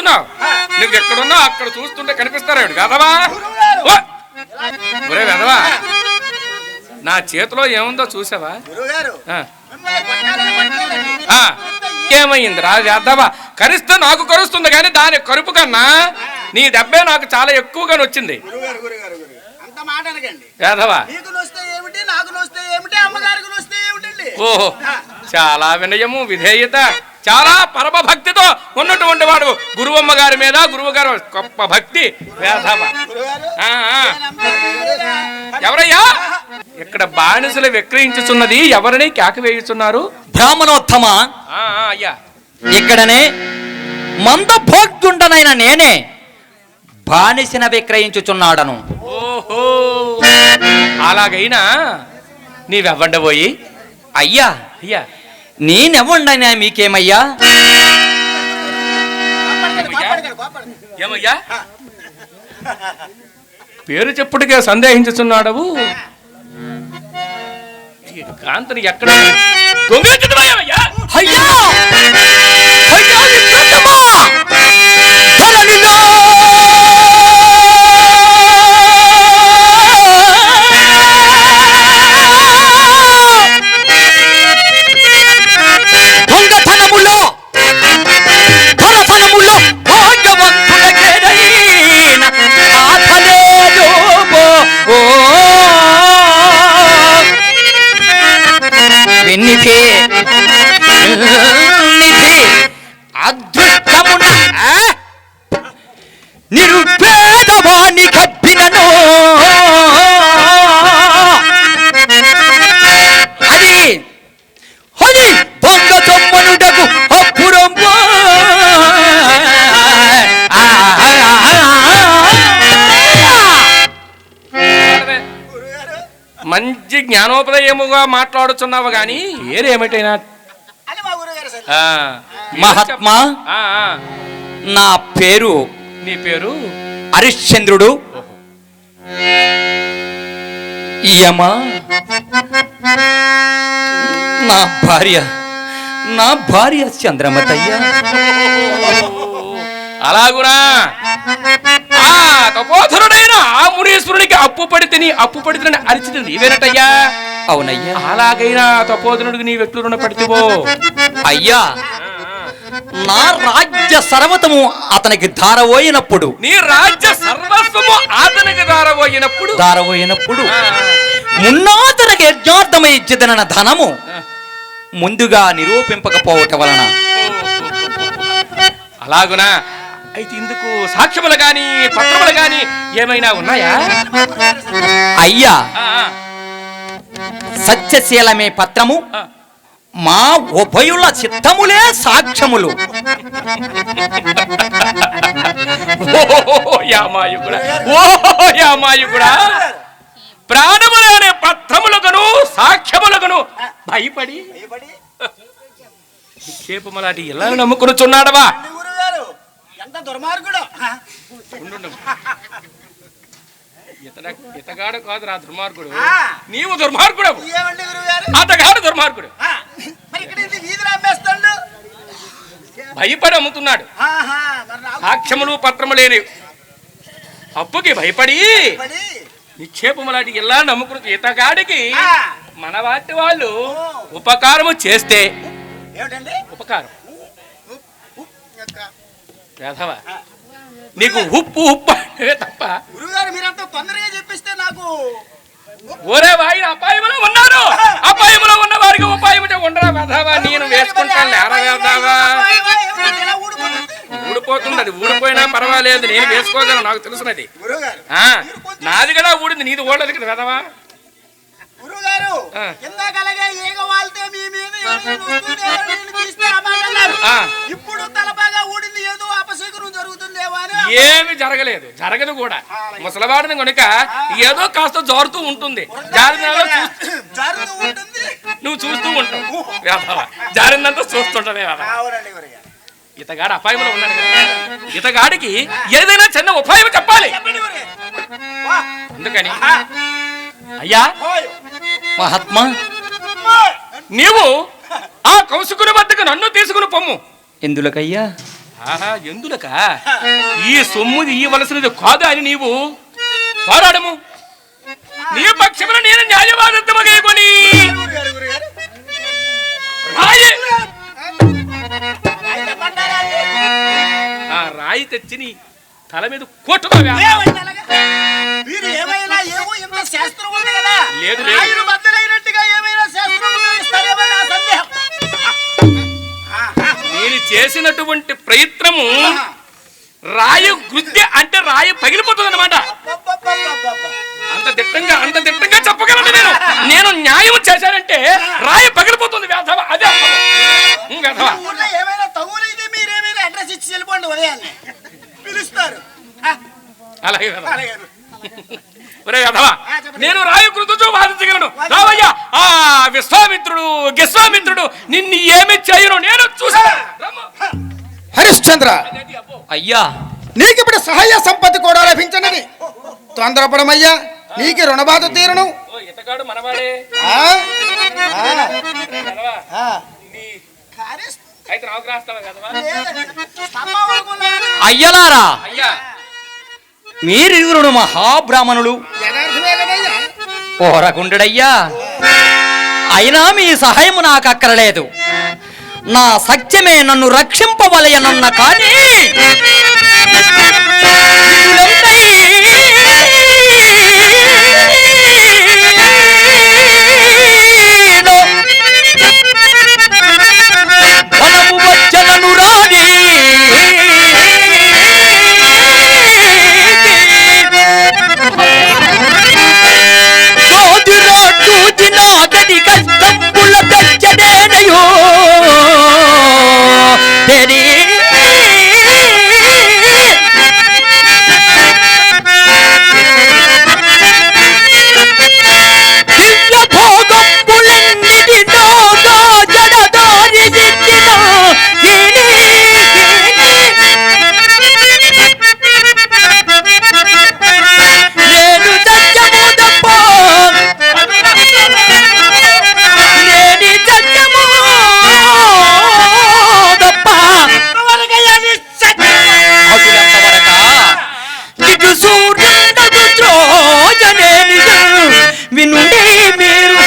చూస్తున్నావు? నువ్వు ఎక్కడున్నా అక్కడ చూస్తుంటే కనిపిస్తారా వెదవా? ఒరే వెదవా, నా చేతిలో ఏముందో చూసావా? ఏమైంది రా వెదవా? కరిస్తే నాకు కరుస్తుంది కానీ దాని కరుపు కన్నా నీ దెబ్బే నాకు చాలా ఎక్కువగా వచ్చింది. ఓహో, చాలా వినయము విధేయత, చాలా పరమ భక్తితో ఉన్నటువంటి వాడు గురువమ్మ గారి మీద. గురువు గారు గొప్ప భక్తి. ఎవరయ్యా ఇక్కడ బానిసలు విక్రయించుచున్నది? ఎవరిని కేక వేయుచున్నారు? బ్రాహ్మణోత్తమ, అయ్యా ఇక్కడనే మందభోక్తుండనైన నేనే బానిసన విక్రయించుచున్నాడను. ఓహో, అలాగైనా నీవెవ్వండబోయి? అయ్యా అయ్యా నేనెవ్వండైనా మీకేమయ్యా? ఏమయ్యా పేరు చెప్పుడుగా సందేహించుచున్నాడవు. కాంతని ఎక్కడ దొంగిలించుతున్నావయ్యా? అయ్యా అదృష్టమున నిరుపేదవాణి కప్పినను అది హొలి దొంగ తొమ్మనుటకు అప్పురంబు మంచి జ్ఞానోపదయముగా మాట్లాడుచున్నావు గాని ఏరేమిటైనా మహాత్మా, నా పేరు. నీ పేరు? హరిశ్చంద్రుడు. యమా నా భార్య చంద్రమతయ్య. అలాగునా? తపోధరుడైన ఆ మునీశ్వరునికి అప్పు పడితే అరిచింది నీవేనటయ్యా? అవునయ్యా. అలాగైనా తపోధనుడికి నీ వ్యక్తులు రుణ పడితేవో? అయ్యా, నా రాజ్య సర్వతము అతనికి ధారపోయినప్పుడు. నీ రాజ్య సర్వస్వము అతనికి ధారపోయినప్పుడు మున్నాతనకి యజ్ఞార్థమై ఇచ్చిదన ధనము ముందుగా నిరూపింపకపోవటం వలన. అలాగునా? అయితే ఇందుకు సాక్ష్యములు గాని పత్రములు గాని ఏమైనా ఉన్నాయా? అయ్యా, సత్యశీలమే పత్రము, మా ఉభయుల చిత్తములే సాక్ష్యములు. యామాయుగుడా, ప్రాణములనే పత్రములకును సాక్ష్యములకును భయపడి నిక్షేపములాంటి ఇలా నమ్ముకునుచున్నాడవా? ఇతగాడు కాదు రా దుర్మార్గుడు. నీవు దుర్మార్గుడు, అతగాడు దుర్మార్గుడు. భయపడి అమ్ముతున్నాడు. సాక్ష్యములు పత్రము లేని అప్పుకి భయపడి నిక్షేపములాంటి ఇలా నమ్ముకుని ఇతగాడికి మన వాటి వాళ్ళు ఉపకారము చేస్తే, ఉపకారం రాధవా నీకు ఉప్పు తప్ప ఒరే వాయిన అపాయములో ఉన్నారు. అపాయములో ఉన్న వారికి ఉపాయం ఉండరా వెధవా? నేను వేసుకుంటాను లేరా వెధవా? ఊడిపోతుంది. అది ఊడిపోయినా పర్వాలేదు, నేను వేసుకోగలను, నాకు తెలుసున్నది. నాది కదా ఊడింది, నీది ఓడదు కదా వెధవా. ఏమి జరగలేదు, జరగదు కూడా. ముసలివాడిని కనుక ఏదో కాస్త జారుతూ ఉంటుంది. నువ్వు చూస్తూ ఉంటావు, జారిందంతా చూస్తుంటావే. ఇతగాడు అపాయంలో ఉన్నాడు కదా, ఇతగాడికి ఏదైనా చిన్న ఉపాయం చెప్పాలి. అందుకని అయ్యా మహాత్మా, నీవు ఆ కౌశికుని వద్దకు నన్ను తీసుకుని పొమ్ము. ఎందులకయ్యా? ఆహా ఎందులక ఈ సొమ్ము ఇవ్వవలసినది కాదు అని నీవు పోరాడము. నీ పక్షమున నేను న్యాయవాదత్వమగేకొని రాయి తెచ్చి నీ తల మీద కొట్టుకో. లేదు నేను చేసినటువంటి ప్రయత్నము రాయి గుద్ది అంటే రాయి పగిలిపోతుంది అన్నమాట. అంత దిట్టంగా చెప్పగలను నేను న్యాయం చేశానంటే రాయి పగిలిపోతుంది. వేధవ అదే వేధవ. అలాగే నేను రాయి కృతతో వాదించగలను. రావయ్యా ఆ విశ్వామిత్రుడు నిన్ను ఏమి చేయను నేను చూసాను. హరిశ్చంద్ర అయ్యా, నీకిప్పుడు సహాయ సంపత్తి కూడా లభించనది. తొందరపడమయ్యా, నీకు రుణబాధ తీరును. అయ్యలారా, మీరిరువురు మహాబ్రాహ్మణులు, ఓరగుండెడయ్యా. అయినా మీ సహాయము నాకు అక్కరలేదు. నా సత్యమే నన్ను రక్షింపవలయనన్న కానీ బలము వచ్చలను రాని గది కష్టంబుల తెచ్చడేనయో తెరి దివ్య భోగంబులన్నిటితో జడదారి దిద్దిన నేను సత్యము తప్ప వినుండి మీరు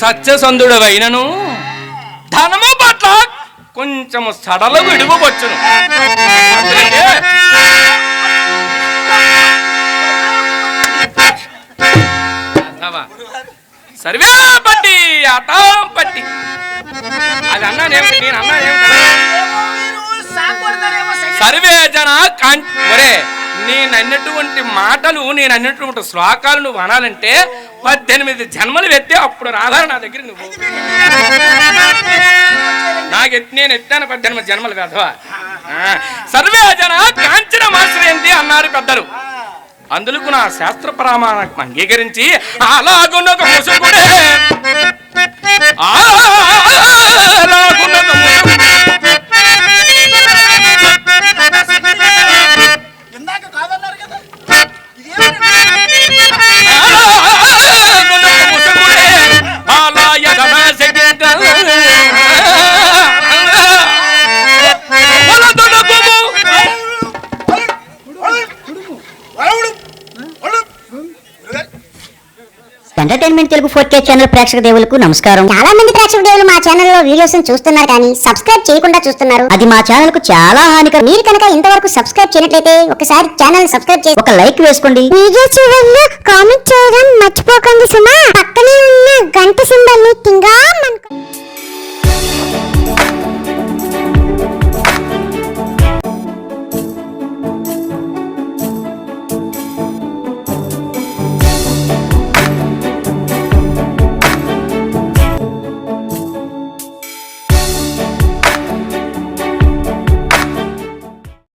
సత్యసంధుడవైనను ధనము పట్ల కొంచెము సడలు విడువచ్చును. సర్వే పట్టి అటాం పట్టి అది అన్నానేమిటి, నేను అన్నానేమిటి? సర్వే జన ఒరే, నేను అన్నటువంటి మాటలు, నేను అన్నటువంటి శ్లోకాలు నువ్వు అనాలంటే 18 జన్మలు ఎత్తే అప్పుడు రాధారు నా దగ్గర. నువ్వు నేను ఎత్తాను 18 జన్మలు వేధవా. సర్వే జన కాంచన మాశ్రయంతి అన్నారు పెద్దలు. అందులకు నా శాస్త్ర ప్రమాణం అంగీకరించి అలాగున్నక ముసుగుడే ఎంటర్టైన్మెంట్ తెలుగు 4K ఛానల్ ప్రేక్షక దేవులకు నమస్కారం. చాలా మంది ప్రేక్షక దేవులు మా ఛానల్ లో వీడియోస్ చూస్తున్నారు కానీ సబ్స్క్రైబ్ చేయకుండా చూస్తున్నారు. అది మా ఛానల్ కు చాలా హానికరం. మీరు కనుక ఇంతవరకు సబ్స్క్రైబ్ చేయనట్లయితే ఒకసారి ఛానల్ సబ్స్క్రైబ్ చేసి ఒక లైక్ వేసుకోండి. వీడియో చివరిలో కామెంట్ చేయడం మర్చిపోకండి సుమా. పక్కనే ఉన్న గంట సింబల్ ని టింగా